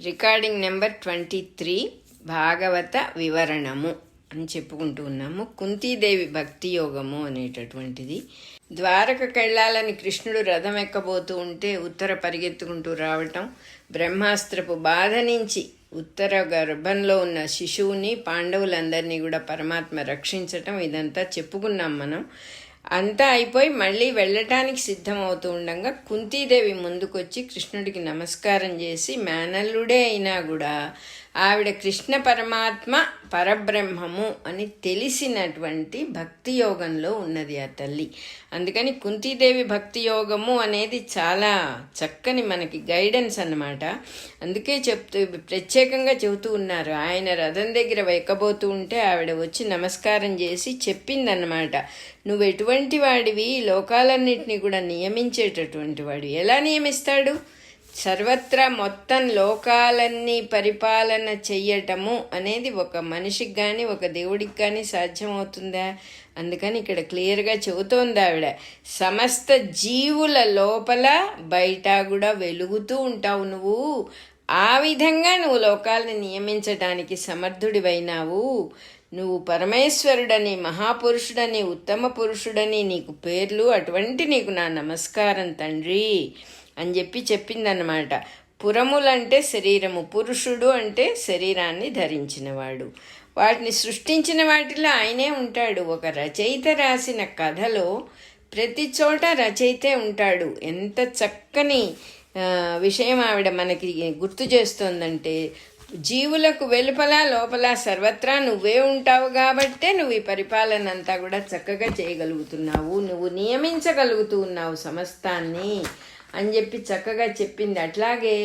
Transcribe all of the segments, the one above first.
Recording number 23 భాగవత వివరణము అని చెప్పుకుంటూ ఉన్నాము. కుంతీదేవి భక్తి యోగము అనేటటువంటిది. ద్వారకకు వెళ్ళాలని కృష్ణుడు రథం ఎక్కబోతూ ఉంటే ఉత్తర పరిగెత్తుకుంటూ రావటం, బ్రహ్మాస్త్రపు బాధ నుంచి ఉత్తర గర్భంలో ఉన్న శిశువుని పాండవులందరినీ కూడా పరమాత్మ రక్షించటం, ఇదంతా చెప్పుకున్నాం మనం. అంతా అయిపోయి మళ్ళీ వెళ్ళటానికి సిద్ధమవుతూ ఉండగా కుంతీదేవి ముందుకొచ్చి కృష్ణుడికి నమస్కారం చేసి, మేనల్లుడే అయినా కూడా ఆవిడ కృష్ణ పరమాత్మ పరబ్రహ్మము అని తెలిసినటువంటి భక్తి యోగంలో ఉన్నది ఆ తల్లి. అందుకని కుంతీదేవి భక్తి యోగము అనేది చాలా చక్కని మనకి గైడెన్స్ అన్నమాట. అందుకే ప్రత్యేకంగా చెబుతూ ఉన్నారు. ఆయన రథం దగ్గర ఎక్కబోతూ ఉంటే ఆవిడ వచ్చి నమస్కారం చేసి చెప్పిందన్నమాట, నువ్వు ఎటువంటి వాడివి, లోకాలన్నింటినీ కూడా నియమించేటటువంటి వాడివి. ఎలా నియమిస్తాడు? సర్వత్రా మొత్తం లోకాలన్నీ పరిపాలన చెయ్యటము అనేది ఒక మనిషికి కానీ ఒక దేవుడికి కానీ సాధ్యమవుతుందా? అందుకని ఇక్కడ క్లియర్గా చెబుతోంది ఆవిడ, సమస్త జీవుల లోపల బయట కూడా వెలుగుతూ ఉంటావు నువ్వు. ఆ విధంగా నువ్వు లోకాలను నియమించడానికి సమర్థుడివైనావు. నువ్వు పరమేశ్వరుడని, మహాపురుషుడని, ఉత్తమ పురుషుడని నీకు పేర్లు. అటువంటి నీకు నా నమస్కారం తండ్రి అని చెప్పిందన్నమాట. పురములంటే శరీరము, పురుషుడు అంటే శరీరాన్ని ధరించినవాడు. వాటిని సృష్టించిన వాటిలో ఆయనే ఉంటాడు. ఒక రచయిత రాసిన కథలో ప్రతి చోట రచయితే ఉంటాడు. ఎంత చక్కని విషయం ఆవిడ మనకి గుర్తు చేస్తోందంటే, జీవులకు వెలుపల లోపల సర్వత్రా నువ్వే ఉంటావు కాబట్టే నువ్వు ఈ పరిపాలన అంతా కూడా చక్కగా చేయగలుగుతున్నావు, నువ్వు నియమించగలుగుతూ ఉన్నావు సమస్తాన్ని అని చక్కగా చెప్పింది. అట్లాగే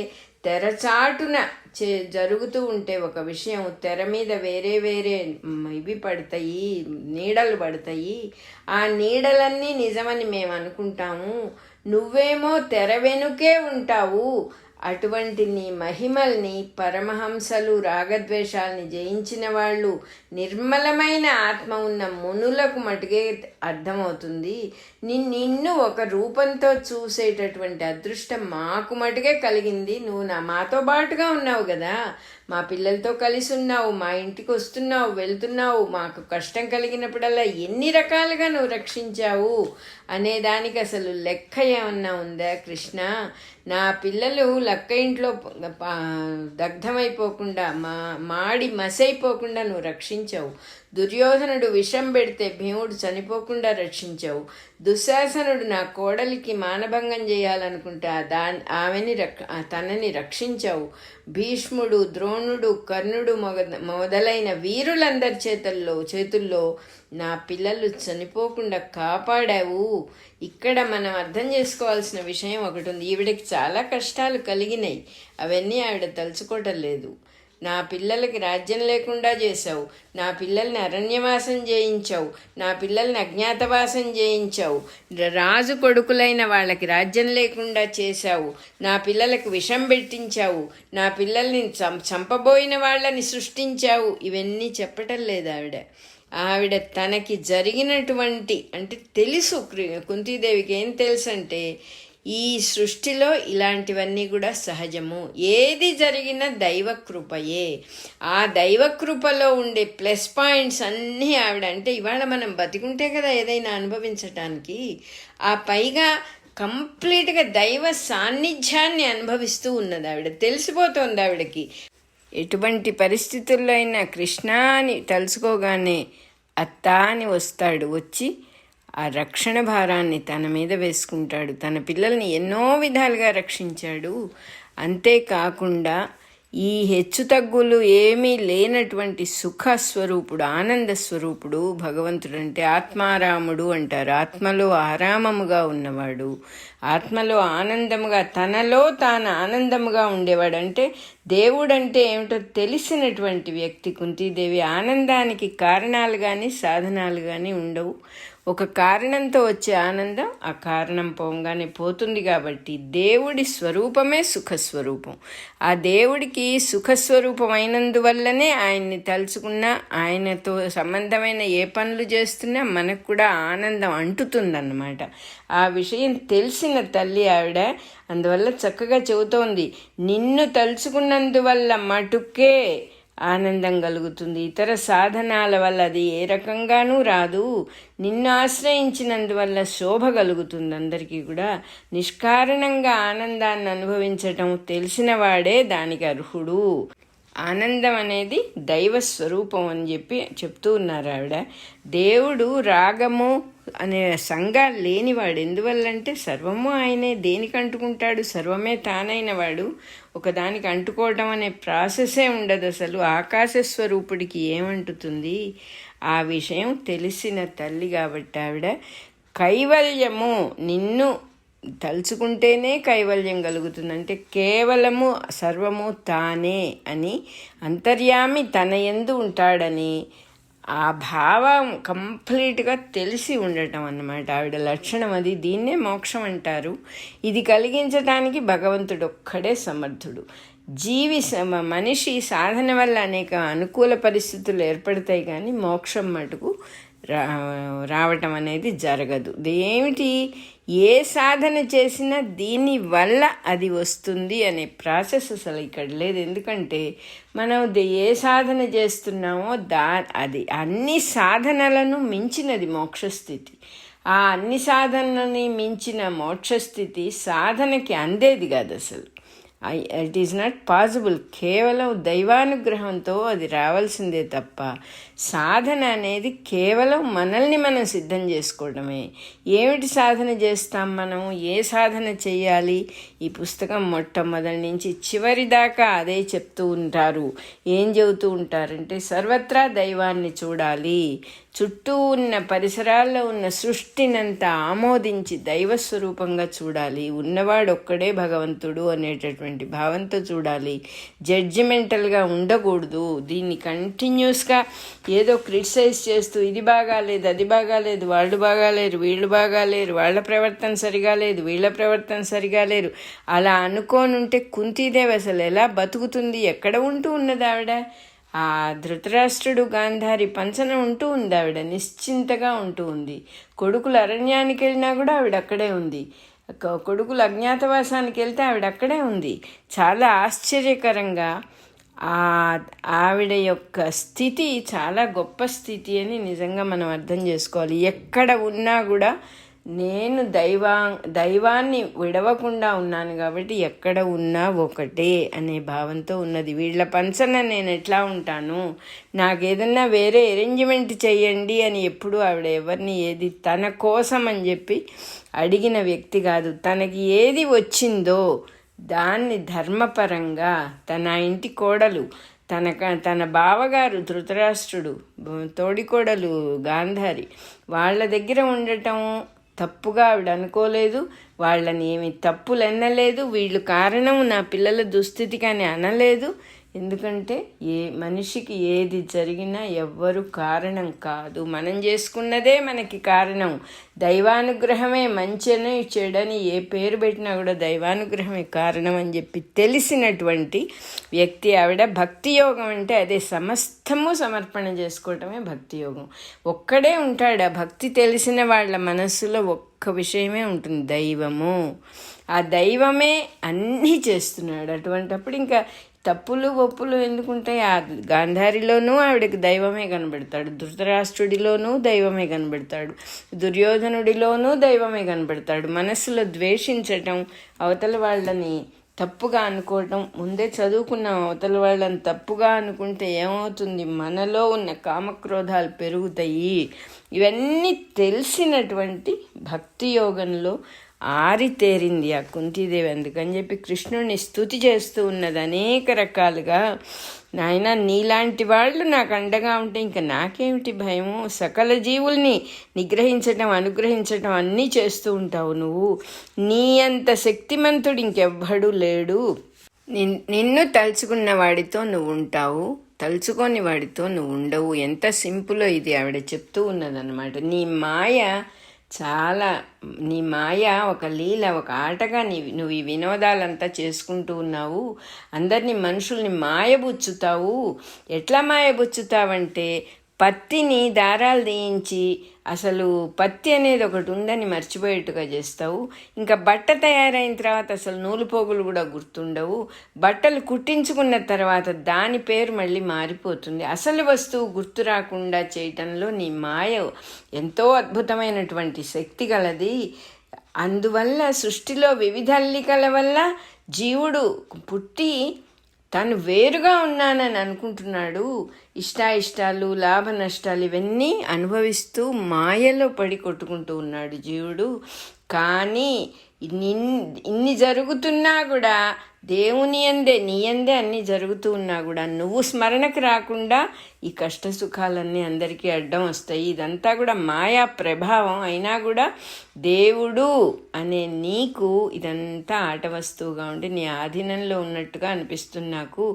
తెరచాటున జరుగుతూ ఉంటే ఒక విషయం, తెర మీద వేరే వేరే ఇవి పడతాయి, నీడలు పడతాయి. ఆ నీడలన్నీ నిజమని మేము అనుకుంటాము, నువ్వేమో తెర వెనుకే ఉంటావు. అటువంటి నీ మహిమల్ని పరమహంసలు, రాగద్వేషాలని జయించిన వాళ్ళు, నిర్మలమైన ఆత్మ ఉన్న మునులకు మటుకే అర్థమవుతుంది. నిన్ను ఒక రూపంతో చూసేటటువంటి అదృష్టం మాకు మటుకే కలిగింది. నువ్వు మాతో పాటుగా ఉన్నావు కదా, మా పిల్లలతో కలిసి ఉన్నావు, మా ఇంటికి వస్తున్నావు, వెళ్తున్నావు, మాకు కష్టం కలిగినప్పుడల్లా ఎన్ని రకాలుగా నువ్వు రక్షించావు అనేదానికి అసలు లెక్క ఏమన్నా ఉందా కృష్ణ? నా పిల్లలు లక్క ఇంట్లో దగ్ధమైపోకుండా, మాడి మసైపోకుండా నువ్వు రక్షించావు. దుర్యోధనుడు విషం పెడితే భీముడు చనిపోకుండా రక్షించావు. దుశ్శాసనుడు నా కోడలికి మానభంగం చేయాలనుకుంటే తనని రక్షించావు. భీష్ముడు, ద్రోణుడు, కర్ణుడు మొదలైన వీరులందరి చేతుల్లో నా పిల్లలు చనిపోకుండా కాపాడావు. ఇక్కడ మనం అర్థం చేసుకోవాల్సిన విషయం ఒకటి ఉంది. ఈవిడకి చాలా కష్టాలు కలిగినాయి, అవన్నీ ఆవిడ తలుచుకోవటం లేదు. నా పిల్లలకి రాజ్యం లేకుండా చేశావు, నా పిల్లల్ని అరణ్యవాసం చేయించావు, నా పిల్లల్ని అజ్ఞాతవాసం చేయించావు, రాజు కొడుకులైన వాళ్ళకి రాజ్యం లేకుండా చేశావు, నా పిల్లలకు విషం పెట్టించావు, నా పిల్లల్ని చంపబోయిన వాళ్ళని సృష్టించావు. ఇవన్నీ చెప్పటం లేదు ఆవిడ తనకి జరిగినటువంటి, అంటే తెలుసు కుంతీదేవికి ఏం తెలుసు అంటే, ఈ సృష్టిలో ఇలాంటివన్నీ కూడా సహజము, ఏది జరిగినా దైవకృపయే. ఆ దైవకృపలో ఉండే ప్లస్ పాయింట్స్ అన్నీ ఆవిడ, అంటే ఇవాళ మనం బతికుంటే కదా ఏదైనా అనుభవించటానికి, ఆ పైగా కంప్లీట్గా దైవ సాన్నిధ్యాన్ని అనుభవిస్తూ ఉన్నది ఆవిడ. తెలిసిపోతుంది ఆవిడకి. ఎటువంటి పరిస్థితుల్లో అయినా కృష్ణ అని తలుచుకోగానే అత్త అని వస్తాడు, వచ్చి ఆ రక్షణ భారాన్ని తన మీద వేసుకుంటాడు. తన పిల్లల్ని ఎన్నో విధాలుగా రక్షించాడు. అంతేకాకుండా ఈ హెచ్చుతగ్గులు ఏమీ లేనటువంటి సుఖస్వరూపుడు, ఆనంద స్వరూపుడు భగవంతుడు. అంటే ఆత్మారాముడు అంటారు. ఆత్మలో ఆరామముగా ఉన్నవాడు, ఆత్మలో ఆనందముగా, తనలో తాను ఆనందముగా ఉండేవాడు. అంటే దేవుడంటే ఏమిటో తెలిసినటువంటి వ్యక్తి కుంతీదేవి. ఆనందానికి కారణాలు కానీ సాధనాలు కానీ ఉండవు. ఒక కారణంతో వచ్చే ఆనందం ఆ కారణం పోగానే పోతుంది. కాబట్టి దేవుడి స్వరూపమే సుఖస్వరూపం. ఆ దేవుడికి సుఖస్వరూపం అయినందువల్లనే ఆయన్ని తలుచుకున్నా, ఆయనతో సంబంధమైన ఏ పనులు చేస్తున్నా మనకు కూడా ఆనందం అంటుతుందన్నమాట. ఆ విషయం తెలిసిన తల్లి ఆవిడ. అందువల్ల చక్కగా చెబుతోంది, నిన్ను తలుచుకున్నందువల్ల మటుకే ఆనందం కలుగుతుంది, ఇతర సాధనాల వల్ల అది ఏ రకంగానూ రాదు. నిన్ను ఆశ్రయించినందువల్ల శోభ కలుగుతుంది. అందరికీ కూడా నిష్కారణంగా ఆనందాన్ని అనుభవించటం తెలిసిన వాడే దానికి అర్హుడు. ఆనందం అనేది దైవ స్వరూపం అని చెప్తూ ఉన్నారు ఆవిడ. దేవుడు రాగము అనే సంఘాలు లేనివాడు. ఎందువల్లంటే సర్వము ఆయనే. దేనికి అంటుకుంటాడు? సర్వమే తానైన వాడు. ఒకదానికి అంటుకోవటం అనే ప్రాసెసే ఉండదు అసలు. ఆకాశ స్వరూపుడికి ఏమంటుతుంది? ఆ విషయం తెలిసిన తల్లి కాబట్టి ఆవిడ కైవల్యము, నిన్ను తలుచుకుంటేనే కైవల్యం కలుగుతుంది. అంటే కేవలము సర్వము తానే అని, అంతర్యామి తన యందు ఉంటాడని ఆ భావం కంప్లీట్గా తెలిసి ఉండటం అన్నమాట ఆవిడ లక్షణం. అది దీన్నే మోక్షం అంటారు. ఇది కలిగించటానికి భగవంతుడు ఒక్కడే సమర్థుడు. మనిషి సాధన వల్ల అనేక అనుకూల పరిస్థితులు ఏర్పడతాయి, కానీ మోక్షం మటుకు రావటం అనేది జరగదు. ఏమిటి? ఏ సాధన చేసినా దీని వల్ల అది వస్తుంది అనే ప్రాసెస్ అసలు ఇక్కడ లేదు. ఎందుకంటే మనం ఏ సాధన చేస్తున్నామో అది అన్ని సాధనలను మించినది మోక్షస్థితి. ఆ అన్ని సాధనని మించిన మోక్షస్థితి సాధనకి అందేది కాదు అసలు. It is not possible. కేవలం దైవానుగ్రహంతో అది రావాల్సిందే తప్ప సాధన అనేది కేవలం మనల్ని మనం సిద్ధం చేసుకోవడమే. ఏమిటి సాధన చేస్తాం మనం? ఏ సాధన చేయాలి? ఈ పుస్తకం మొట్టమొదటి నుంచి చివరి దాకా అదే చెప్తూ ఉంటారు. ఏం చెబుతూ ఉంటారంటే సర్వత్రా దైవాన్ని చూడాలి, చుట్టూ ఉన్న పరిసరాల్లో ఉన్న సృష్టినంతా ఆమోదించి దైవస్వరూపంగా చూడాలి, ఉన్నవాడు ఒక్కడే భగవంతుడు అనేటటువంటి భావంతో చూడాలి, జడ్జిమెంటల్గా ఉండకూడదు. దీన్ని కంటిన్యూస్గా ఏదో క్రిటిసైజ్ చేస్తూ ఇది బాగాలేదు, అది బాగాలేదు, వాళ్ళు బాగాలేరు, వీళ్ళు బాగాలేరు, వాళ్ళ ప్రవర్తన సరిగా లేదు, వీళ్ళ ప్రవర్తన సరిగా లేరు అలా అనుకోనుంటే కుంతీదేవి అసలు ఎలా బతుకుతుంది? ఎక్కడ ఉంటూ ఉన్నది ఆవిడ? ఆ ధృతరాష్ట్రుడు గాంధారి పంచన ఉంటూ ఉంది ఆవిడ, నిశ్చింతగా ఉంటూ ఉంది. కొడుకులు అరణ్యానికి వెళ్ళినా కూడా ఆవిడ అక్కడే ఉంది. కొడుకులు అజ్ఞాతవాసానికి వెళ్తే ఆవిడ అక్కడే ఉంది. చాలా ఆశ్చర్యకరంగా ఆవిడ యొక్క స్థితి చాలా గొప్ప స్థితి అని నిజంగా మనం అర్థం చేసుకోవాలి. ఎక్కడ ఉన్నా కూడా నేను దైవాన్ని విడవకుండా ఉన్నాను కాబట్టి ఎక్కడ ఉన్నా ఒకటే అనే భావంతో ఉన్నది. వీళ్ళ పంచన నేను ఎట్లా ఉంటాను, నాకేదన్నా వేరే అరేంజ్మెంట్ చేయండి అని ఎప్పుడు ఆవిడ ఎవరిని ఏది తన కోసం అని చెప్పి అడిగిన వ్యక్తి కాదు. తనకి ఏది వచ్చిందో దాన్ని ధర్మపరంగా తన ఇంటి కోడలు, తన బావగారు ధృతరాష్ట్రుడు, తోడికోడలు గాంధారి, వాళ్ళ దగ్గర ఉండటం తప్పుగా ఆవిడ అనుకోలేదు. వాళ్ళని ఏమి తప్పులు అనలేదు. వీళ్ళు కారణం నా పిల్లల దుస్థితికి అని అనలేదు. ఎందుకంటే మనిషికి ఏది జరిగినా ఎవ్వరు కారణం కాదు, మనం చేసుకున్నదే మనకి కారణం. దైవానుగ్రహమే మంచిని చెడని ఏ పేరు పెట్టినా కూడా దైవానుగ్రహమే కారణం అని చెప్పి తెలిసినటువంటి వ్యక్తి ఆవిడ. భక్తి యోగం అంటే అదే, సమస్తము సమర్పణ చేసుకోవటమే భక్తి యోగం. ఒక్కడే ఉంటాడు. ఆ భక్తి తెలిసిన వాళ్ళ మనస్సులో ఒక్క విషయమే ఉంటుంది, దైవము. ఆ దైవమే అన్నీ చేస్తున్నాడు. అటువంటప్పుడు ఇంకా తప్పులు ఒప్పులు ఎందుకుంటాయి? ఆ గాంధారిలోనూ ఆవిడకి దైవమే కనబడతాడు, ధృతరాష్ట్రుడిలోనూ దైవమే కనబడతాడు, దుర్యోధనుడిలోనూ దైవమే కనబడతాడు. మనస్సులో ద్వేషించటం, అవతల వాళ్ళని తప్పుగా అనుకోవటం, ముందే చదువుకున్నాం. అవతల వాళ్ళని తప్పుగా అనుకుంటే ఏమవుతుంది? మనలో ఉన్న కామక్రోధాలు పెరుగుతాయి. ఇవన్నీ తెలిసినటువంటి భక్తి యోగంలో ఆరితేరింది ఆ కుంతీదేవి. అందుకని చెప్పి కృష్ణుడిని స్తుతి చేస్తూ ఉన్నది అనేక రకాలుగా. నాయన, నీలాంటి వాళ్ళు నాకు అండగా ఉంటే ఇంకా నాకేమిటి భయము? సకల జీవుల్ని నిగ్రహించటం, అనుగ్రహించటం అన్నీ చేస్తూ ఉంటావు నువ్వు. నీ అంత శక్తిమంతుడు ఇంకెవ్వడూ లేడు. నిన్ను తలుచుకున్న వాడితో నువ్వు ఉంటావు. తలుచుకొని వాడితో నువ్వు ఉండవు. ఎంత సింపులో ఇది ఆవిడ చెప్తూ ఉన్నదన్నమాట. నీ మాయ ఒక లీల, ఒక ఆటగా నువ్వు ఈ వినోదాలంతా చేసుకుంటూ ఉన్నావు. అందరినీ మనుషుల్ని మాయబుచ్చుతావు. ఎట్లా మాయబుచ్చుతావంటే పత్తిని దారాలు తీయించి అసలు పత్తి అనేది ఒకటి ఉందని మర్చిపోయేట్టుగా చేస్తావు. ఇంకా బట్ట తయారైన తర్వాత అసలు నూలు పోగులు కూడా గుర్తుండవు. బట్టలు కుట్టించుకున్న తర్వాత దాని పేరు మళ్ళీ మారిపోతుంది. అసలు వస్తువు గుర్తు రాకుండా చేయటంలో నీ మాయ ఎంతో అద్భుతమైనటువంటి శక్తి గలది. అందువల్ల సృష్టిలో వివిధ అల్లికల వల్ల జీవుడు పుట్టి తను వేరుగా ఉన్నానని అనుకుంటున్నాడు. ఇష్టాయిష్టాలు, లాభ నష్టాలు ఇవన్నీ అనుభవిస్తూ మాయలో పడి కొట్టుకుంటూ ఉన్నాడు జీవుడు. కానీ ఇన్ని జరుగుతున్నా కూడా దేవుని అందే, నీ అందే అన్నీ జరుగుతూ ఉన్నా కూడా నువ్వు స్మరణకు రాకుండా ఈ కష్ట సుఖాలన్నీ అందరికీ అడ్డం వస్తాయి. ఇదంతా కూడా మాయా ప్రభావం. అయినా కూడా దేవుడు అనే నీకు ఇదంతా ఆట వస్తువుగా ఉండి నీ ఆధీనంలో ఉన్నట్టుగా అనిపిస్తుంది నాకు.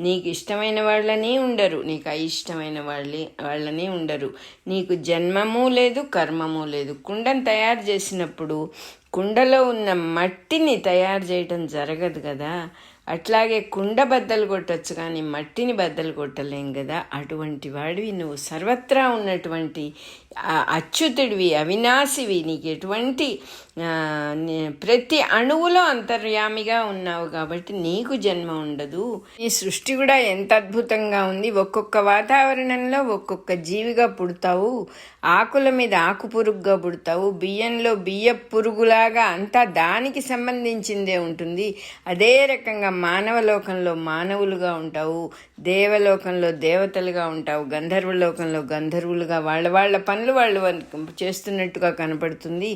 నీకు ఇష్టమైన వాళ్ళని ఉండరు, నీకు అయిష్టమైన వాళ్ళని ఉండరు. నీకు జన్మము లేదు, కర్మము లేదు. కుండను తయారు చేసినప్పుడు కుండలో ఉన్న మట్టిని తయారు చేయటం జరగదు కదా. అట్లాగే కుండ బద్దలు కొట్టచ్చు కానీ మట్టిని బద్దలు కొట్టలేం కదా. అటువంటి వాడివి నువ్వు, సర్వత్రా ఉన్నటువంటి అచ్యుతుడివి, అవినాశివి. నీకు ఎటువంటి ప్రతి అణువులో అంతర్యామిగా ఉన్నావు కాబట్టి నీకు జన్మ ఉండదు. ఈ సృష్టి కూడా ఎంత అద్భుతంగా ఉంది. ఒక్కొక్క వాతావరణంలో ఒక్కొక్క జీవిగా పుడతావు. ఆకుల మీద ఆకు పురుగుగా పుడతావు, బియ్యంలో బియ్య పురుగులాగా అంతా దానికి సంబంధించిందే ఉంటుంది. అదే రకంగా మానవలోకంలో మానవులుగా ఉంటావు, దేవలోకంలో దేవతలుగా ఉంటావు, గంధర్వలోకంలో గంధర్వులుగా వాళ్ళ పనులు వాళ్ళు చేస్తున్నట్టుగా కనపడుతుంది.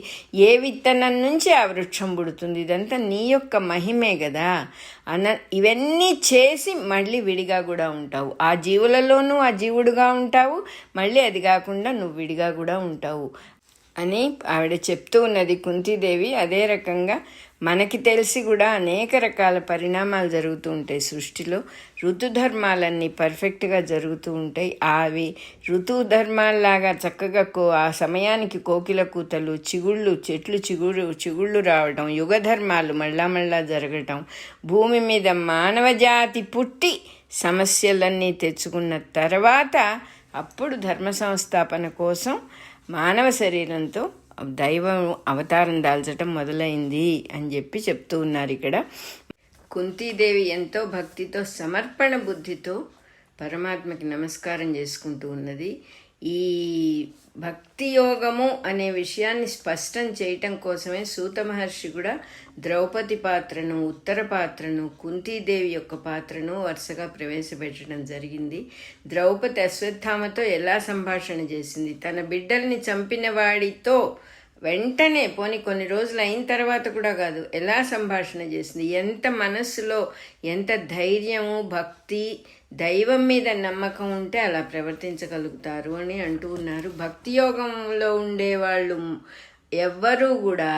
ఏ విత్తనం నుంచి ఆ వృక్షం పుడుతుంది. ఇదంతా నీ యొక్క మహిమే కదా. ఇవన్నీ చేసి మళ్ళీ విడిగా కూడా ఉంటావు. ఆ జీవులలోనూ ఆ జీవుడుగా ఉంటావు, మళ్ళీ అది కాకుండా నువ్వు విడిగా కూడా ఉంటావు అని ఆవిడ చెప్తూ ఉన్నది కుంతీదేవి. అదే రకంగా మనకి తెలిసి కూడా అనేక రకాల పరిణామాలు జరుగుతూ ఉంటాయి సృష్టిలో. ఋతుధర్మాలన్నీ పర్ఫెక్ట్గా జరుగుతూ ఉంటాయి. అవి ఋతుధర్మాల్లాగా చక్కగా ఆ సమయానికి కోకిల కూతలు, చెట్లు చిగుళ్ళు రావడం, యుగధర్మాలు మళ్ళా జరగటం, భూమి మీద మానవ జాతి పుట్టి సమస్యలన్నీ తెచ్చుకున్న తర్వాత అప్పుడు ధర్మ సంస్థాపన కోసం మానవ శరీరంతో దైవం అవతారం దాల్చటం మొదలైంది అని చెప్తూ ఉన్నారు ఇక్కడ. కుంతీదేవి ఎంతో భక్తితో, సమర్పణ బుద్ధితో పరమాత్మకి నమస్కారం చేసుకుంటూ ఉన్నది. ఈ భక్తి యోగము అనే విషయాన్ని స్పష్టం చేయటం కోసమే సూత మహర్షి కూడా ద్రౌపది పాత్రను, ఉత్తర పాత్రను, కుంతీదేవి యొక్క పాత్రను వరుసగా ప్రవేశపెట్టడం జరిగింది. ద్రౌపది అశ్వత్థామతో ఎలా సంభాషణ చేసింది, తన బిడ్డల్ని చంపిన వాడితో వెంటనే కొన్ని రోజులు అయిన తర్వాత కూడా కాదు, ఎలా సంభాషణ చేసింది, ఎంత మనస్సులో ఎంత ధైర్యము, భక్తి, దైవం మీద నమ్మకం ఉంటే అలా ప్రవర్తించగలుగుతారు అని అంటూ ఉన్నారు. భక్తి యోగంలో ఉండేవాళ్ళు ఎవ్వరూ కూడా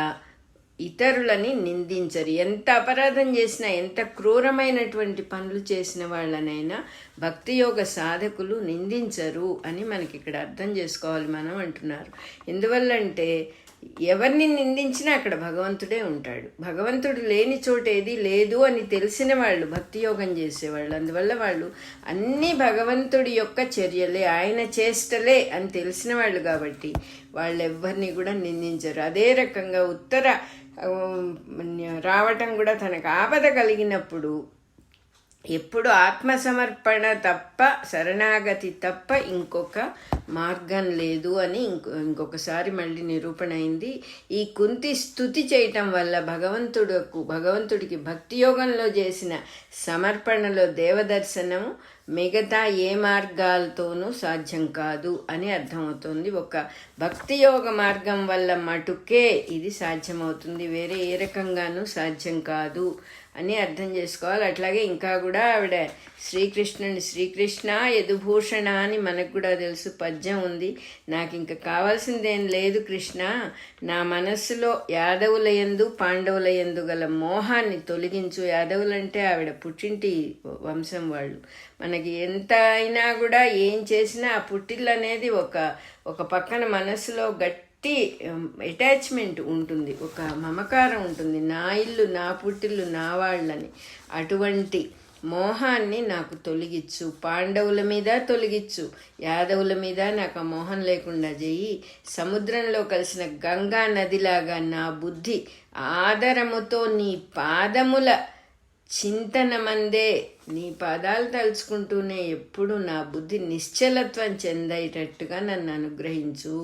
ఇతరులని నిందించరు. ఎంత అపరాధం చేసినా, ఎంత క్రూరమైనటువంటి పనులు చేసిన వాళ్ళనైనా భక్తి యోగ సాధకులు నిందించరు అని మనకి ఇక్కడ అర్థం చేసుకోవాలి మనం అంటున్నారు. ఎందువల్లంటే ఎవరిని నిందించినా అక్కడ భగవంతుడే ఉంటాడు. భగవంతుడు లేని చోట ఏది లేదు అని తెలిసిన వాళ్ళు భక్తి యోగం చేసేవాళ్ళు. అందువల్ల వాళ్ళు అన్ని భగవంతుడి యొక్క చర్యలే, ఆయన చేష్టలే అని తెలిసిన వాళ్ళు కాబట్టి వాళ్ళెవ్వరిని కూడా నిందించరు. అదే రకంగా ఉత్తర రావటం కూడా తనకు ఆపద కలిగినప్పుడు ఎప్పుడు ఆత్మసమర్పణ తప్ప, శరణాగతి తప్ప ఇంకొక మార్గం లేదు అని ఇంకొకసారి మళ్ళీ నిరూపణ అయింది. ఈ కుంతి స్తుతి చేయటం వల్ల భగవంతుడికి భక్తి యోగంలో చేసిన సమర్పణలో దేవదర్శనం మిగతా ఏ మార్గాలతోనూ సాధ్యం కాదు అని అర్థమవుతుంది. ఒక భక్తి యోగ మార్గం వల్ల మటుకే ఇది సాధ్యమవుతుంది, వేరే ఏ రకంగానూ సాధ్యం కాదు అని అర్థం చేసుకోవాలి. అట్లాగే ఇంకా కూడా ఆవిడ శ్రీకృష్ణుని శ్రీకృష్ణ యదుభూషణ అని మనకు కూడా తెలుసు, పద్యం ఉంది. నాకు ఇంకా కావాల్సిందేం లేదు కృష్ణ, నా మనస్సులో యాదవుల యందు పాండవుల యందు గల మోహాన్ని తొలగించు. యాదవులంటే ఆవిడ పుట్టింటి వంశం వాళ్ళు, మనకి ఎంత అయినా కూడా ఏం చేసినా ఆ పుట్టిల్లు అనేది ఒక పక్కన మనసులో గట్టి అటాచ్మెంట్ ఉంటుంది, ఒక మమకారం ఉంటుంది. నా ఇల్లు, నా పుట్టిల్లు, నా వాళ్ళని. అటువంటి మోహాన్ని నాకు తొలగించు, పాండవుల మీద తొలగించు, యాదవుల మీద నాకు ఆ మోహం లేకుండా చెయ్యి. సముద్రంలో కలిసిన గంగా నదిలాగా నా బుద్ధి ఆదరముతో నీ పాదముల చింతనమందే, నీ పాదాలు తలుచుకుంటూనే ఎప్పుడు నా బుద్ధి నిశ్చలత్వం చెందేటట్టుగా నన్ను అనుగ్రహించు.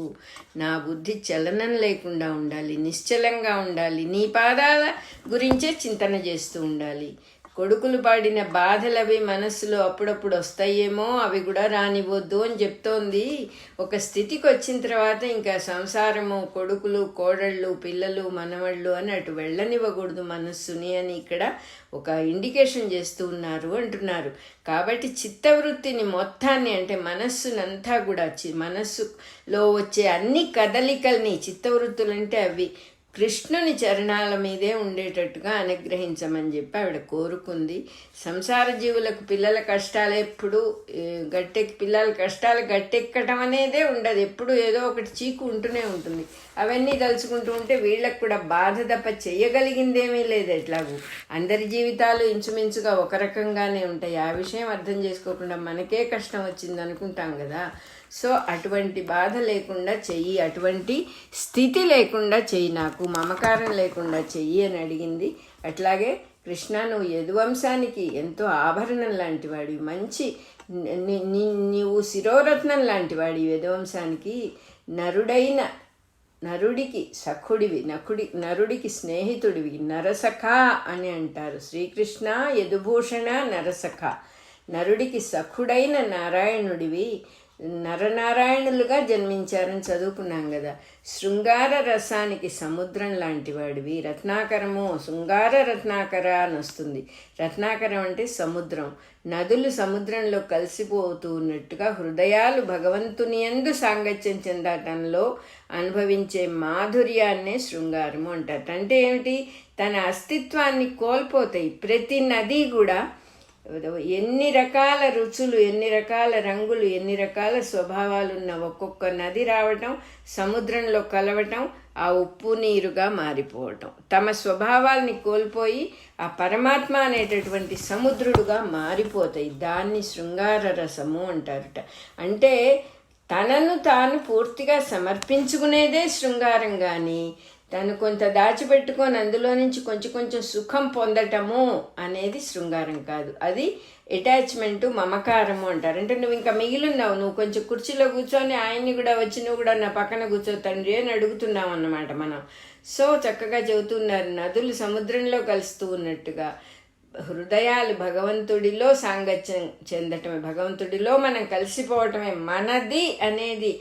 నా బుద్ధి చలనం లేకుండా ఉండాలి, నిశ్చలంగా ఉండాలి, నీ పాదాల గురించే చింతన చేస్తూ ఉండాలి. కొడుకులు పాడిన బాధలవి మనస్సులో అప్పుడప్పుడు వస్తాయేమో, అవి కూడా రానివ్వద్దు అని చెప్తోంది. ఒక స్థితికి వచ్చిన తర్వాత ఇంకా సంసారము, కొడుకులు, కోడళ్ళు, పిల్లలు, మనవళ్ళు అని అటు వెళ్ళనివ్వకూడదు మనస్సుని అని ఇక్కడ ఒక ఇండికేషన్ చేస్తూ ఉన్నారు అంటున్నారు. కాబట్టి చిత్తవృత్తిని మొత్తాన్ని, అంటే మనస్సునంతా కూడా మనస్సులో వచ్చే అన్ని కదలికల్ని, చిత్తవృత్తులు అంటే అవి కృష్ణుని చరణాల మీదే ఉండేటట్టుగా అనుగ్రహించమని చెప్పి ఆవిడ కోరుకుంది. సంసార జీవులకు పిల్లల కష్టాలు ఎప్పుడు పిల్లల కష్టాలు గట్టెక్కటం అనేదే ఉండదు, ఎప్పుడు ఏదో ఒకటి చీకు ఉంటూనే ఉంటుంది. అవన్నీ తలుచుకుంటూ ఉంటే వీళ్ళకు కూడా బాధ తప్ప చెయ్యగలిగిందేమీ లేదు. ఎట్లాగూ అందరి జీవితాలు ఇంచుమించుగా ఒక రకంగానే ఉంటాయి. ఆ విషయం అర్థం చేసుకోకుండా మనకే కష్టం వచ్చింది అనుకుంటాం కదా. సో అటువంటి బాధ లేకుండా చెయ్యి, అటువంటి స్థితి లేకుండా చెయ్యి, నాకు మమకారం లేకుండా చెయ్యి అని అడిగింది. అట్లాగే కృష్ణ, నువ్వు యదువంశానికి ఎంతో ఆభరణం లాంటి వాడివి, మంచి నీవు శిరోరత్నం లాంటి వాడివి. యదువంశానికి నరుడికి సఖుడివి, నరుడికి స్నేహితుడివి, నరసఖ అని అంటారు. శ్రీకృష్ణ యదుభూషణ నరసఖ, నరుడికి సఖుడైన నారాయణుడివి. నరనారాయణులుగా జన్మించారని చదువుకున్నాం కదా. శృంగార రసానికి సముద్రం లాంటి వాడివి. రత్నాకరము, శృంగార రత్నాకర అని వస్తుంది. రత్నాకరం అంటే సముద్రం. నదులు సముద్రంలో కలిసిపోతూ ఉన్నట్టుగా హృదయాలు భగవంతుని యందు సాంగత్యం చెందటంలో అనుభవించే మాధుర్యాన్నే శృంగారము అంటారు. అంటే ఏమిటి? తన అస్తిత్వాన్ని కోల్పోతాయి. ప్రతి నది కూడా ఎన్ని రకాల రుచులు, ఎన్ని రకాల రంగులు, ఎన్ని రకాల స్వభావాలు ఉన్న ఒక్కొక్క నది రావటం, సముద్రంలో కలవటం, ఆ ఉప్పు నీరుగా మారిపోవటం, తమ స్వభావాల్ని కోల్పోయి ఆ పరమాత్మ అనేటటువంటి సముద్రుడుగా మారిపోతాయి. దాన్ని శృంగార రసము అంటారట. అంటే తనను తాను పూర్తిగా సమర్పించుకునేదే శృంగారం. కానీ తను కొంత దాచిపెట్టుకొని అందులో నుంచి కొంచెం సుఖం పొందటము అనేది శృంగారం కాదు. అది అటాచ్మెంటు, మమకారము అంటారు. అంటే నువ్వు ఇంకా మిగిలిన్నావు, నువ్వు కొంచెం కుర్చీలో కూర్చొని ఆయన్ని కూడా వచ్చి నువ్వు కూడా నా పక్కన కూర్చో తండ్రి అని అడుగుతున్నావు అన్నమాట మనం. సో చక్కగా చెబుతున్నారు, నదులు సముద్రంలో కలుస్తూ ఉన్నట్టుగా హృదయాలు భగవంతుడిలో సాంగత్యం చెందటమే, భగవంతుడిలో మనం కలిసిపోవటమే మనది అనేది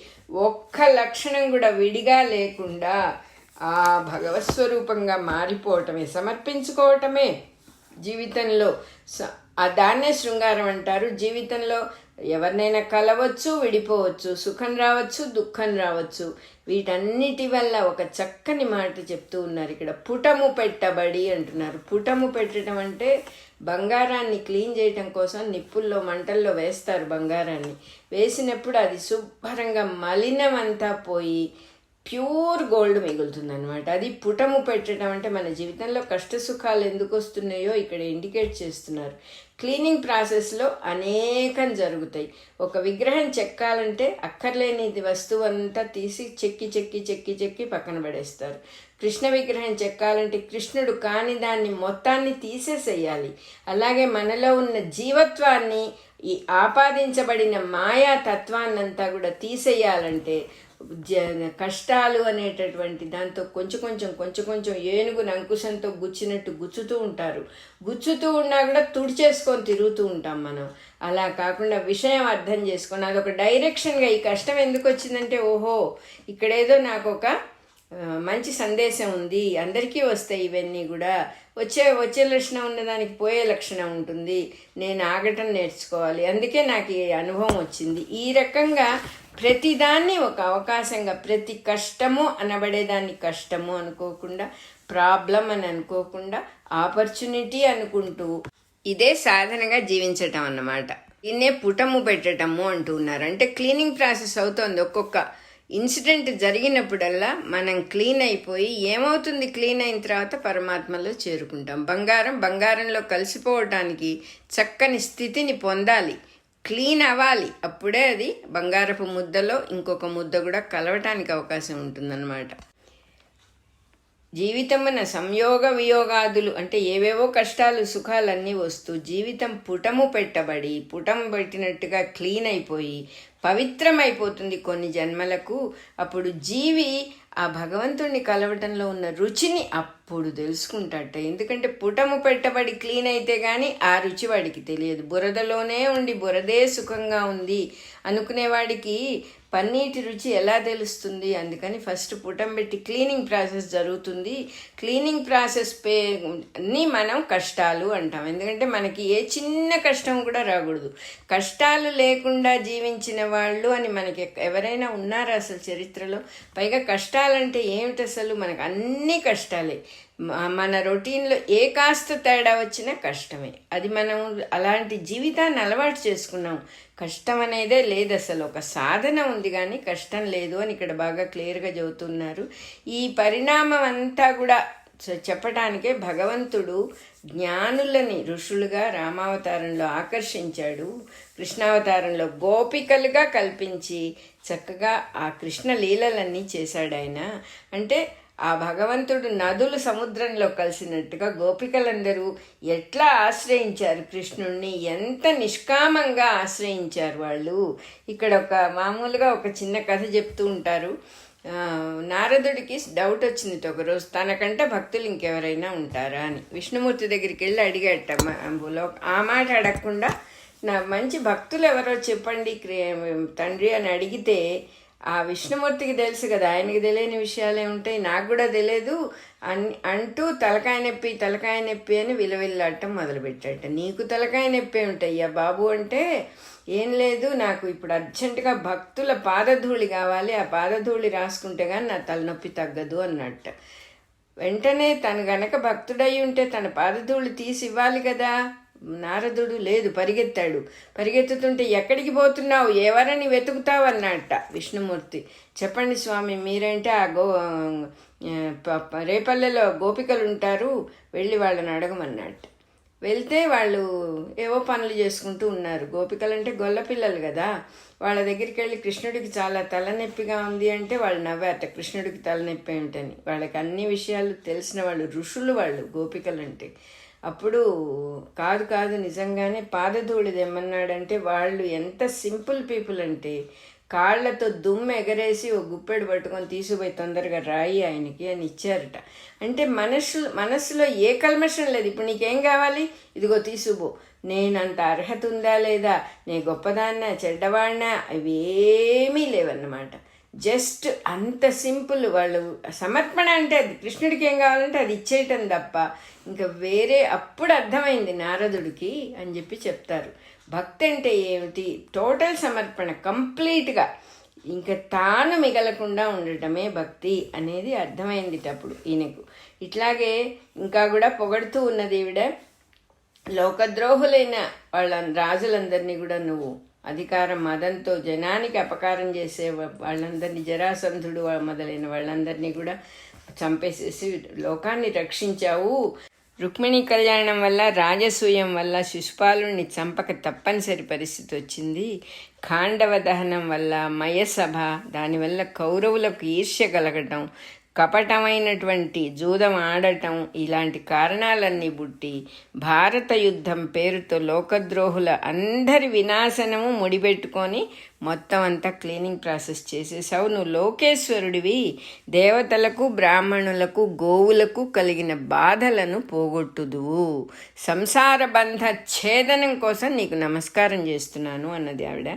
ఒక్క లక్షణం కూడా విడిగా లేకుండా ఆ భగవత్స్వరూపంగా మారిపోవటమే, సమర్పించుకోవటమే జీవితంలో. దాన్నే శృంగారం అంటారు. జీవితంలో ఎవరినైనా కలవచ్చు, విడిపోవచ్చు, సుఖం రావచ్చు, దుఃఖం రావచ్చు. వీటన్నిటి వల్ల ఒక చక్కని మాట చెప్తూ ఉన్నారు ఇక్కడ, పుటము పెట్టబడి అంటున్నారు. పుటము పెట్టడం అంటే బంగారాన్ని క్లీన్ చేయటం కోసం నిప్పుల్లో మంటల్లో వేస్తారు. బంగారాన్ని వేసినప్పుడు అది శుభ్రంగా మలినమంతా పోయి ప్యూర్ గోల్డ్ మిగులుతుంది అనమాట. అది పుటము పెట్టడం అంటే మన జీవితంలో కష్ట సుఖాలు ఎందుకు వస్తున్నాయో ఇక్కడ ఇండికేట్ చేస్తున్నారు. క్లీనింగ్ ప్రాసెస్లో అనేకం జరుగుతాయి. ఒక విగ్రహం చెక్కాలంటే అక్కర్లేనిది వస్తువు అంతా తీసి చెక్కి పక్కన పడేస్తారు. కృష్ణ విగ్రహం చెక్కాలంటే కృష్ణుడు కాని దాన్ని మొత్తాన్ని తీసేసేయాలి. అలాగే మనలో ఉన్న జీవత్వాన్ని, ఈ ఆపాదించబడిన మాయా తత్వాన్నంతా కూడా తీసేయాలంటే కష్టాలు అనేటటువంటి దాంతో కొంచెం ఏనుగుని అంకుశంతో గుచ్చినట్టు గుచ్చుతూ ఉంటారు. గుచ్చుతూ ఉన్నా కూడా తుడిచేసుకొని తిరుగుతూ ఉంటాం మనం. అలా కాకుండా విషయం అర్థం చేసుకొని అదొక డైరెక్షన్గా, ఈ కష్టం ఎందుకు వచ్చిందంటే ఓహో ఇక్కడేదో నాకు ఒక మంచి సందేశం ఉంది. అందరికీ వస్తాయి ఇవన్నీ కూడా. వచ్చే లక్షణం ఉన్నదానికి పోయే లక్షణం ఉంటుంది. నేను ఆగటం నేర్చుకోవాలి, అందుకే నాకు ఈ అనుభవం వచ్చింది. ఈ రకంగా ప్రతిదాన్ని ఒక అవకాశంగా, ప్రతి కష్టము అనబడేదాన్ని కష్టము అనుకోకుండా, ప్రాబ్లం అని అనుకోకుండా ఆపర్చునిటీ అనుకుంటూ ఇదే సాధనగా జీవించటం అన్నమాట. దీన్నే పుటము పెట్టటము అంటున్నారు. అంటే క్లీనింగ్ ప్రాసెస్ అవుతోంది. ఒక్కొక్క ఇన్సిడెంట్ జరిగినప్పుడల్లా మనం క్లీన్ అయిపోయి ఏమవుతుంది, క్లీన్ అయిన తర్వాత పరమాత్మలో చేరుకుంటాం. బంగారంలో కలిసిపోవటానికి చక్కని స్థితిని పొందాలి, క్లీన్ అవ్వాలి. అప్పుడే అది బంగారపు ముద్దలో ఇంకొక ముద్ద కూడా కలవటానికి అవకాశం ఉంటుందన్నమాట. జీవితమున సంయోగ వియోగాదులు అంటే ఏవేవో కష్టాలు సుఖాలన్నీ వస్తూ జీవితం పుటము పెట్టినట్టుగా క్లీన్ అయిపోయి పవిత్రమైపోతుంది కొన్ని జన్మలకు. అప్పుడు జీవి ఆ భగవంతుణ్ణి కలవటంలో ఉన్న రుచిని అప్పుడు తెలుసుకుంటాట. ఎందుకంటే పుటము పెట్టబడి క్లీన్ అయితే కానీ ఆ రుచి వాడికి తెలియదు. బురదలోనే ఉండి బురదే సుఖంగా ఉంది అనుకునేవాడికి పన్నీటి రుచి ఎలా తెలుస్తుంది? అందుకని ఫస్ట్ పుటం పెట్టి క్లీనింగ్ ప్రాసెస్ జరుగుతుంది. క్లీనింగ్ ప్రాసెస్ ని మనం కష్టాలు అంటాం. ఎందుకంటే మనకి ఏ చిన్న కష్టం కూడా రాకూడదు. కష్టాలు లేకుండా జీవించిన వాళ్ళు అని మనకి ఎవరైనా ఉన్నారా అసలు చరిత్రలో? పైగా కష్టాలంటే ఏమిటి అసలు? మనకు అన్ని కష్టాలే. మన రొటీన్లో ఏ కాస్త తేడా వచ్చినా కష్టమే. అది మనం అలాంటి జీవితాన్ని అలవాటు చేసుకున్నాం. కష్టం అనేదే లేదు అసలు. ఒక సాధన ఉంది కానీ కష్టం లేదు అని ఇక్కడ బాగా క్లియర్గా చెబుతున్నారు. ఈ పరిణామం అంతా కూడా చెప్పటానికే భగవంతుడు జ్ఞానులని ఋషులుగా రామావతారంలో ఆకర్షించాడు. కృష్ణావతారంలో గోపికలుగా కల్పించి చక్కగా ఆ కృష్ణ లీలలన్నీ చేశాడు ఆయన. అంటే ఆ భగవంతుడు నదులు సముద్రంలో కలిసినట్టుగా గోపికలందరూ ఎట్లా ఆశ్రయించారు కృష్ణుణ్ణి, ఎంత నిష్కామంగా ఆశ్రయించారు వాళ్ళు. ఇక్కడ మామూలుగా ఒక చిన్న కథ చెప్తూ ఉంటారు. నారదుడికి డౌట్ వచ్చింది ఒకరోజు, తనకంటే భక్తులు ఇంకెవరైనా ఉంటారా అని. విష్ణుమూర్తి దగ్గరికి వెళ్ళి అడిగాట. ఆ మాట అడగకుండా నా మంచి భక్తులు ఎవరో చెప్పండి తండ్రి అని అడిగితే, ఆ విష్ణుమూర్తికి తెలుసు కదా, ఆయనకి తెలియని విషయాలే ఉంటాయి, నాకు కూడా తెలియదు అంటూ తలకాయ నొప్పి అని విలవిల్లాడటం మొదలుపెట్టాట. నీకు తలకాయ నొప్పి ఏమిటయ్యా బాబు అంటే, ఏం లేదు, నాకు ఇప్పుడు అర్జెంటుగా భక్తుల పాదధూళి కావాలి, ఆ పాదధూళి రాసుకుంటే కానీ నా తలనొప్పి తగ్గదు అన్నట్ట. వెంటనే తను గనక భక్తుడయి ఉంటే తన పాదధూళి తీసి ఇవ్వాలి కదా. నారదుడు లేదు, పరిగెత్తుతుంటే ఎక్కడికి పోతున్నావు, ఎవరని వెతుకుతావు అన్నట్ట విష్ణుమూర్తి. చెప్పండి స్వామి మీరంటే ఆ రేపల్లెలో గోపికలు ఉంటారు, వెళ్ళి వాళ్ళని అడగమన్నట్ట. వెళ్తే వాళ్ళు ఏవో పనులు చేసుకుంటూ ఉన్నారు. గోపికలంటే గొల్లపిల్లలు కదా. వాళ్ళ దగ్గరికి వెళ్ళి కృష్ణుడికి చాలా తలనొప్పిగా ఉంది అంటే వాళ్ళు నవ్వారట. కృష్ణుడికి తలనొప్పి ఏమిటని. వాళ్ళకి అన్ని విషయాలు తెలిసిన వాళ్ళు, ఋషులు వాళ్ళు గోపికలంటే. అప్పుడు కాదు నిజంగానే పాదధూళి తెమ్మన్నాడంటే వాళ్ళు ఎంత సింపుల్ పీపుల్ అంటే కాళ్లతో దుమ్ము ఎగరేసి ఒక గుప్పెడు పట్టుకొని తీసుకుపోయి తొందరగా రాయి ఆయనకి అని ఇచ్చారట. అంటే మనస్సులో ఏ కల్మషం లేదు. ఇప్పుడు నీకేం కావాలి, ఇదిగో తీసుకుపో. నేనంత అర్హత ఉందా లేదా, నే గొప్పదాన్నా చెడ్డవాడినా, అవి ఏమీ లేవన్నమాట. జస్ట్ అంత సింపుల్. వాళ్ళు సమర్పణ అంటే అది కృష్ణుడికి ఏం కావాలంటే అది ఇచ్చేయటం తప్ప ఇంకా వేరే. అప్పుడు అర్థమైంది నారదుడికి అని చెప్పి చెప్తారు. భక్తి అంటే ఏమిటి, టోటల్ సమర్పణ, కంప్లీట్గా ఇంకా తాను మిగలకుండా ఉండటమే భక్తి అనేది అర్థమైంది అప్పుడు ఈయనకు. ఇట్లాగే ఇంకా కూడా పొగడుతూ ఉన్నది ఈవిడ, లోకద్రోహులైన వాళ్ళ రాజులందరినీ కూడా నువ్వు అధికారం మదంతో జనానికి అపకారం చేసే వాళ్ళందరినీ, జరాసంధుడు మొదలైన వాళ్ళందరినీ కూడా చంపేసేసి లోకాన్ని రక్షించావు. రుక్మిణీ కళ్యాణం వల్ల, రాజసూయం వల్ల శిశుపాలుని చంపక తప్పనిసరి పరిస్థితి వచ్చింది. ఖాండవ దహనం వల్ల, మయసభ, దానివల్ల కౌరవులకు ఈర్ష్య కలగటం, కపటమైనటువంటి జూదం ఆడటం, ఇలాంటి కారణాలన్నీ పుట్టి భారత యుద్ధం పేరుతో లోకద్రోహుల అందరి వినాశనము ముడిపెట్టుకొని మొత్తం అంతా క్లీనింగ్ ప్రాసెస్ చేసేసావు. నువ్వు లోకేశ్వరుడివి, దేవతలకు బ్రాహ్మణులకు గోవులకు కలిగిన బాధలను పోగొట్టుదువు, సంసార బంధ ఛేదనం కోసం నీకు నమస్కారం చేస్తున్నాను అన్నది ఆవిడ.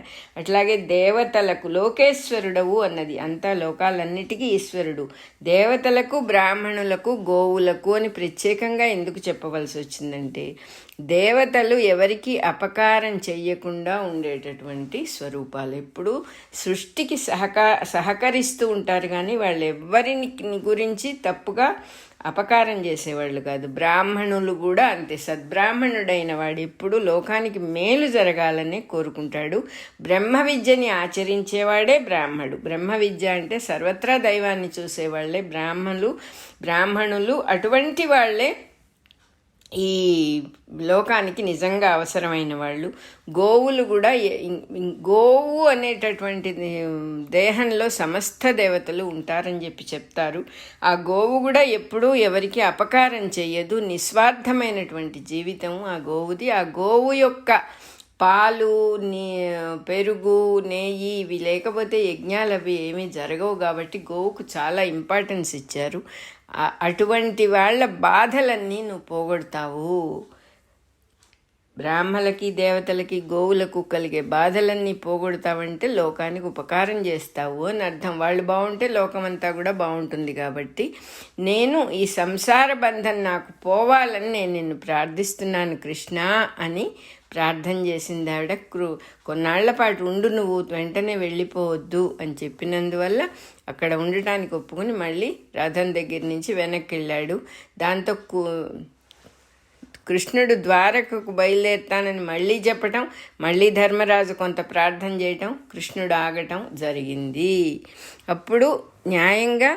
అట్లాగే దేవతలకు లోకేశ్వరుడవు అన్నది, అంతా లోకాలన్నిటికీ ఈశ్వరుడు. దేవతలకు బ్రాహ్మణులకు గోవులకు అని ప్రత్యేకంగా ఎందుకు చెప్పవలసి వచ్చిందంటే, దేవతలు ఎవరికి అపకారం చెయ్యకుండా ఉండేటటువంటి స్వరూపాలు. ఎప్పుడు సృష్టికి సహకరిస్తూ ఉంటారు కానీ వాళ్ళు ఎవరిని గురించి తప్పుగా అపకారం చేసేవాళ్ళు కాదు. బ్రాహ్మణులు కూడా అంతే. సద్బ్రాహ్మణుడైన వాడు ఎప్పుడు లోకానికి మేలు జరగాలని కోరుకుంటాడు. బ్రహ్మ విద్యని ఆచరించేవాడే బ్రాహ్మడు. బ్రహ్మ విద్య అంటే సర్వత్రా దైవాన్ని చూసేవాళ్లే బ్రాహ్మణులు. అటువంటి వాళ్లే ఈ లోకానికి నిజంగా అవసరమైన వాళ్ళు. గోవులు కూడా, గోవు అనేటటువంటి దేహంలో సమస్త దేవతలు ఉంటారని చెప్తారు. ఆ గోవు కూడా ఎప్పుడూ ఎవరికి అపకారం చేయదు. నిస్వార్థమైనటువంటి జీవితం ఆ గోవుది. ఆ గోవు యొక్క పాలు, పెరుగు, నెయ్యి ఇవి లేకపోతే యజ్ఞాలు అవి ఏమీ జరగవు. కాబట్టి గోవుకు చాలా ఇంపార్టెన్స్ ఇచ్చారు. అటువంటి వాళ్ళ బాధలన్నీ నువ్వు పోగొడతావు. బ్రాహ్మలకి, దేవతలకి, గోవులకు కలిగే బాధలన్నీ పోగొడతావంటే లోకానికి ఉపకారం చేస్తావు అని అర్థం. వాళ్ళు బాగుంటే లోకమంతా కూడా బాగుంటుంది. కాబట్టి నేను ఈ సంసార బంధం నాకు పోవాలని నేను నిన్ను ప్రార్థిస్తున్నాను కృష్ణ అని ప్రార్థన చేసింది ఆవిడ. కొన్నాళ్ల పాటు ఉండు, నువ్వు వెంటనే వెళ్ళిపోవద్దు అని చెప్పినందువల్ల అక్కడ ఉండటానికి ఒప్పుకుని మళ్ళీ రథం దగ్గర నుంచి వెనక్కి వెళ్ళాడు. దాంతో కృష్ణుడు ద్వారకకు బయలుదేరుతానని మళ్ళీ చెప్పటం, మళ్ళీ ధర్మరాజు కొంత ప్రార్థన చేయటం, కృష్ణుడు ఆగటం జరిగింది. అప్పుడు న్యాయంగా